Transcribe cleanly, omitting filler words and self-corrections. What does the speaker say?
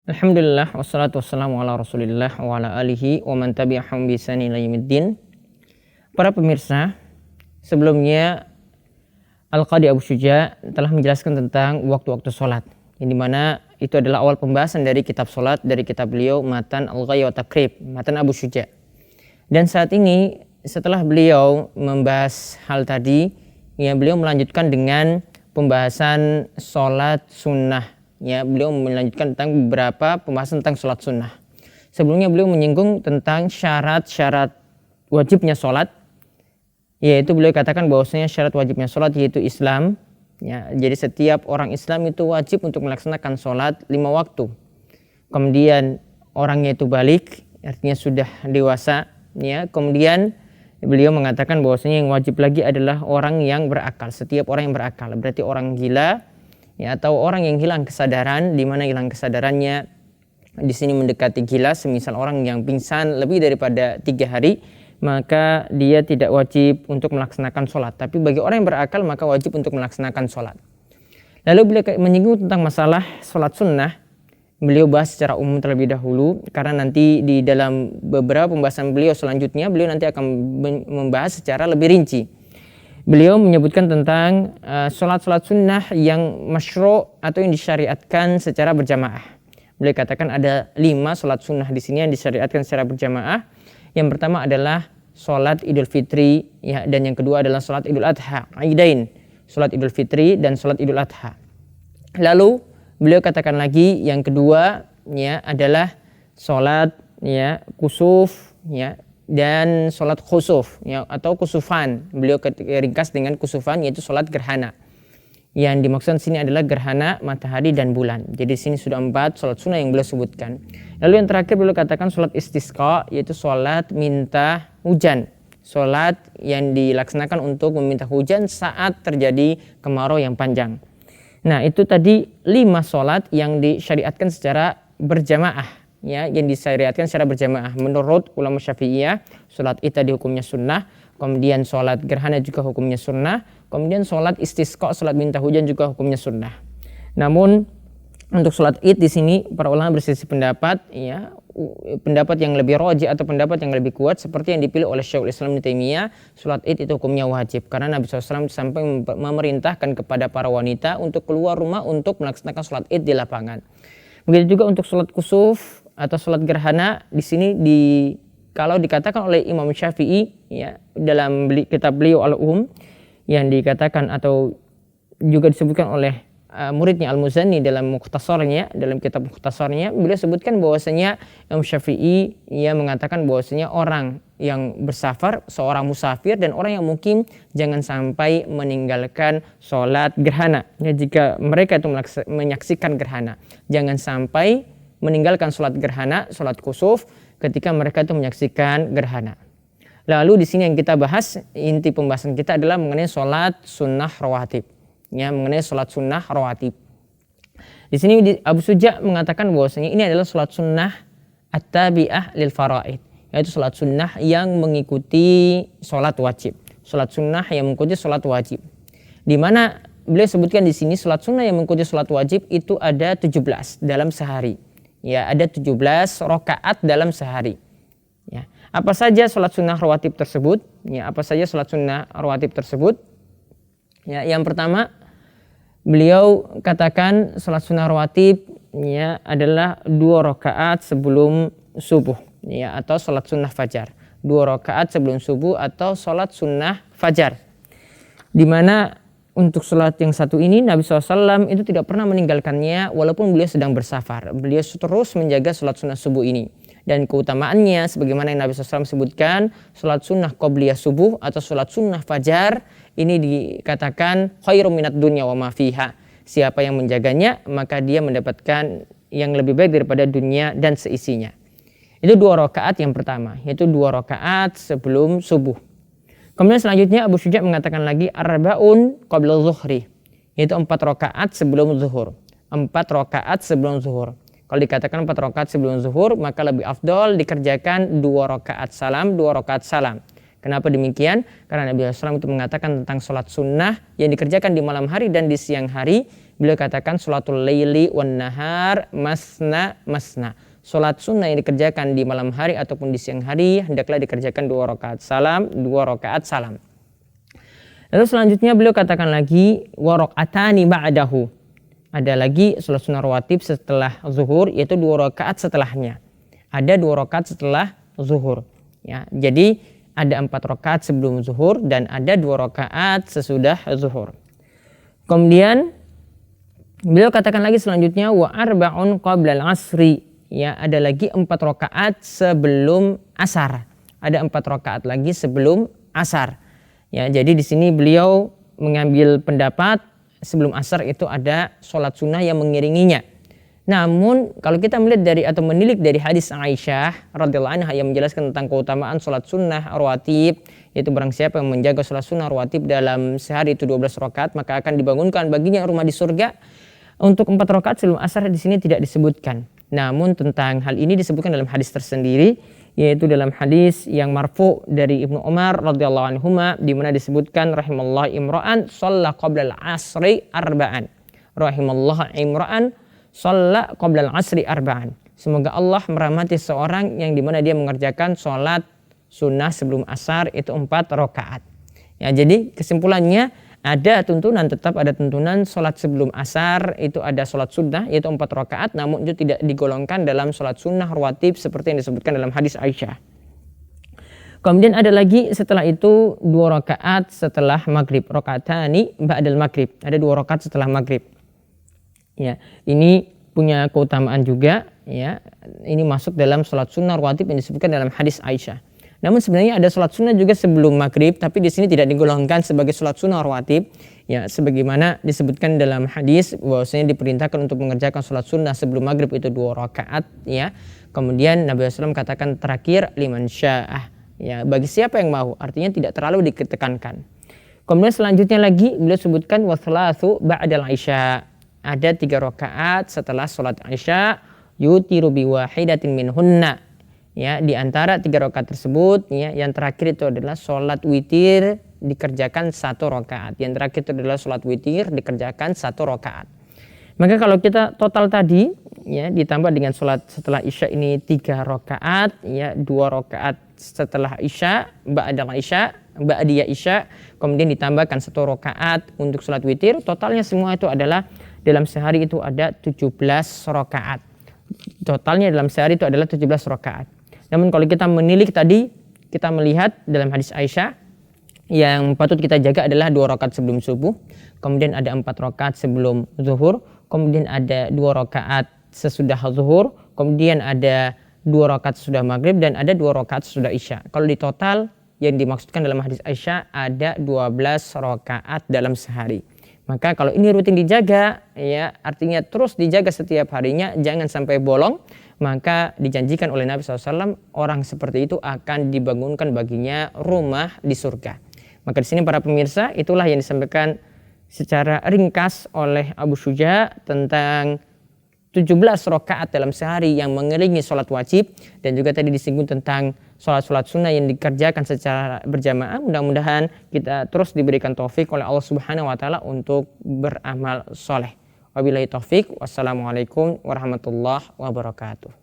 Alhamdulillah wassalatu wassalamu ala Rasulillah wa ala alihi wa man tabi'ahum bi ihsan ila yaumiddin. Para pemirsa, sebelumnya Al-Qadhi Abu Syuja telah menjelaskan tentang waktu-waktu sholat, yang dimana itu adalah awal pembahasan dari kitab sholat dari kitab beliau Matan Al-Ghaya wa Taqrib, Matan Abu Syuja. Dan saat ini setelah beliau membahas hal tadi, ya beliau melanjutkan dengan pembahasan sholat sunnah. Ya, beliau melanjutkan tentang beberapa pembahasan tentang sholat sunnah. Sebelumnya beliau menyinggung tentang syarat-syarat wajibnya sholat, yaitu beliau katakan bahwasanya syarat wajibnya sholat yaitu Islam. Ya, jadi setiap orang Islam itu wajib untuk melaksanakan sholat 5 waktu. Kemudian orangnya itu balik, artinya sudah dewasa. Ya, kemudian beliau mengatakan bahwasanya yang wajib lagi adalah orang yang berakal. Setiap orang yang berakal, berarti orang gila. Ya, atau orang yang hilang kesadaran, di mana hilang kesadarannya di sini mendekati gila, semisal orang yang pingsan lebih daripada 3 hari, maka dia tidak wajib untuk melaksanakan sholat. Tapi bagi orang yang berakal maka wajib untuk melaksanakan sholat. Lalu beliau menyinggung tentang masalah sholat sunnah. Beliau bahas secara umum terlebih dahulu, karena nanti di dalam beberapa pembahasan beliau selanjutnya, beliau nanti akan membahas secara lebih rinci. Beliau menyebutkan tentang sholat-sholat sunnah yang masyru' atau yang disyariatkan secara berjamaah. Beliau katakan ada 5 sholat sunnah di sini yang disyariatkan secara berjamaah. Yang pertama adalah sholat Idul Fitri, ya, dan yang kedua adalah sholat Idul Adha, Aidain, sholat Idul Fitri dan sholat Idul Adha. Lalu beliau katakan lagi yang kedua, ya, adalah sholat, ya, kusuf, ya, dan sholat khusuf, ya, atau kusufan. Beliau ringkas dengan kusufan, yaitu sholat gerhana. Yang dimaksud sini adalah gerhana matahari dan bulan. Jadi sini sudah 4 sholat sunnah yang beliau sebutkan. Lalu yang terakhir beliau katakan sholat istisqa, yaitu sholat minta hujan. Sholat yang dilaksanakan untuk meminta hujan saat terjadi kemarau yang panjang. Nah, itu tadi 5 sholat yang disyariatkan secara berjamaah. Ya, yang disyariatkan secara berjamaah menurut ulama Syafi'iyah. Sholat id tadi hukumnya sunnah, kemudian sholat gerhana juga hukumnya sunnah, kemudian sholat istisqa, sholat minta hujan juga hukumnya sunnah. Namun untuk sholat id di sini para ulama berselisih pendapat, ya, pendapat yang lebih rajih atau pendapat yang lebih kuat seperti yang dipilih oleh Syekhul Islam Ibnu Taimiyah, sholat id itu hukumnya wajib, karena Nabi SAW sampai memerintahkan kepada para wanita untuk keluar rumah untuk melaksanakan sholat id di lapangan. Begitu juga untuk sholat kusuf atau sholat gerhana di sini kalau dikatakan oleh Imam Syafi'i, ya, dalam kitab beliau Al-Um, yang dikatakan atau juga disebutkan oleh muridnya Al-Muzani dalam mukhtasarnya, dalam kitab mukhtasarnya, beliau sebutkan bahwasanya Imam Syafi'i, ia mengatakan bahwasanya orang yang bersafar, seorang musafir dan orang yang mukim jangan sampai meninggalkan sholat gerhana. Ya, jika mereka itu menyaksikan gerhana, jangan sampai meninggalkan sholat gerhana, sholat kusuf ketika mereka itu menyaksikan gerhana. Lalu di sini yang kita bahas, inti pembahasan kita adalah mengenai sholat sunnah rawatib. Ya, mengenai sholat sunnah rawatib. Di sini Abu Syuja mengatakan bahwasanya ini adalah sholat sunnah at-tabi'ah lil faraid, yaitu sholat sunnah yang mengikuti sholat wajib. Sholat sunnah yang mengikuti sholat wajib. Di mana beliau sebutkan di sini sholat sunnah yang mengikuti sholat wajib itu ada 17 dalam sehari. Ya, ada 17 rakaat dalam sehari. Ya, apa saja sholat sunnah rawatib tersebut? Ya, apa saja sholat sunnah rawatib tersebut? Ya, yang pertama beliau katakan sholat sunnah rawatib, ya, adalah 2 rakaat sebelum subuh, ya, atau sholat sunnah fajar. 2 rakaat sebelum subuh atau sholat sunnah fajar. Di mana untuk sholat yang satu ini Nabi SAW itu tidak pernah meninggalkannya walaupun beliau sedang bersafar. Beliau terus menjaga sholat sunnah subuh ini. Dan keutamaannya sebagaimana yang Nabi SAW sebutkan, sholat sunnah qobliyah subuh atau sholat sunnah fajar ini dikatakan khairum minat dunya wa ma fiha. Siapa yang menjaganya maka dia mendapatkan yang lebih baik daripada dunia dan seisinya. Itu 2 rakaat yang pertama, yaitu 2 rakaat sebelum subuh. Kemudian selanjutnya Abu Syuja mengatakan lagi arba'un qabla zuhri, yaitu 4 rakaat sebelum zuhur. 4 rakaat sebelum zuhur. Kalau dikatakan 4 rakaat sebelum zuhur, maka lebih afdol dikerjakan 2 rakaat salam, 2 rakaat salam. Kenapa demikian? Karena Nabi SAW itu mengatakan tentang sholat sunnah yang dikerjakan di malam hari dan di siang hari, beliau katakan salatul laili wan nahar masna masna. Salat sunnah yang dikerjakan di malam hari ataupun di siang hari hendaklah dikerjakan 2 rakaat salam, 2 rakaat salam. Lalu selanjutnya beliau katakan lagi wa rakaatani ba'dahu. Ada lagi salat sunnah rawatib setelah zuhur, yaitu 2 rakaat setelahnya. Ada 2 rakaat setelah zuhur. Ya, jadi ada 4 rakaat sebelum zuhur dan ada 2 rakaat sesudah zuhur. Kemudian beliau katakan lagi selanjutnya wa arba'un qabla al-asri. Ya, ada lagi 4 rakaat sebelum asar. Ada 4 rakaat lagi sebelum asar. Ya, jadi di sini beliau mengambil pendapat sebelum asar itu ada sholat sunnah yang mengiringinya. Namun kalau kita melihat dari atau menilik dari hadis Aisyah radhiyallahu anha yang menjelaskan tentang keutamaan sholat sunnah rawatib, yaitu barang siapa yang menjaga sholat sunnah rawatib dalam sehari itu 12 rakaat maka akan dibangunkan baginya rumah di surga. Untuk 4 rakaat sebelum asar di sini tidak disebutkan. Namun tentang hal ini disebutkan dalam hadis tersendiri, yaitu dalam hadis yang marfu dari Ibnu Umar radhiyallahu anhuma di mana disebutkan rahimallahu imra'an shalla qabla al-asri arba'an. Rahimallahu imra'an shalla qabla al-asri arba'an. Semoga Allah merahmati seorang yang di mana dia mengerjakan sholat sunnah sebelum asar itu 4 rakaat. Ya, jadi kesimpulannya ada tuntunan, tetap ada tuntunan sholat sebelum asar itu ada sholat sunnah yaitu 4 rakaat, namun itu tidak digolongkan dalam sholat sunnah rawatib seperti yang disebutkan dalam hadis Aisyah. Kemudian ada lagi setelah itu 2 rakaat setelah maghrib, rakaatani ba'dal maghrib, ada 2 rakaat setelah maghrib. Ya, ini punya keutamaan juga, ya. Ini masuk dalam sholat sunnah rawatib yang disebutkan dalam hadis Aisyah. Namun sebenarnya ada sholat sunnah juga sebelum maghrib, tapi di sini tidak digolongkan sebagai sholat sunnah rawatib. Ya, sebagaimana disebutkan dalam hadis bahwasanya diperintahkan untuk mengerjakan sholat sunnah sebelum maghrib itu 2 rakaat. Ya, kemudian Nabi SAW katakan terakhir liman sya'ah. Ya, bagi siapa yang mau, artinya tidak terlalu ditekankan. Kemudian selanjutnya lagi beliau sebutkan wassalatu ba'dal isya. Ada 3 rakaat setelah sholat isya yutiru bi wahidatin minhunna. Ya, di antara 3 rakaat tersebut, ya, yang terakhir itu adalah sholat witir dikerjakan 1 rakaat. Yang terakhir itu adalah sholat witir dikerjakan 1 rakaat. Maka kalau kita total tadi, ya, ditambah dengan sholat setelah isya ini 3 rakaat, ya, 2 rakaat setelah isya, ba'dal isya, ba'diyah isya, kemudian ditambahkan 1 rakaat untuk sholat witir, totalnya semua itu adalah dalam sehari itu ada 17 rakaat. Totalnya dalam sehari itu adalah 17 rakaat. Namun kalau kita menilik tadi, kita melihat dalam hadis Aisyah yang patut kita jaga adalah 2 rakaat sebelum subuh, kemudian ada 4 rakaat sebelum zuhur, kemudian ada 2 rakaat sesudah zuhur, kemudian ada 2 rakaat sesudah maghrib, dan ada 2 rakaat sesudah isya. Kalau di total yang dimaksudkan dalam hadis Aisyah ada 12 rakaat dalam sehari. Maka kalau ini rutin dijaga, ya, artinya terus dijaga setiap harinya, jangan sampai bolong, maka dijanjikan oleh Nabi SAW orang seperti itu akan dibangunkan baginya rumah di surga. Maka di sini para pemirsa, itulah yang disampaikan secara ringkas oleh Abu Syuja tentang 17 rakaat dalam sehari yang mengiringi sholat wajib, dan juga tadi disinggung tentang sholat-sholat sunnah yang dikerjakan secara berjamaah. Mudah-mudahan kita terus diberikan taufik oleh Allah Subhanahu wa taala untuk beramal soleh. Wabillahi taufik. Wassalamualaikum warahmatullahi wabarakatuh.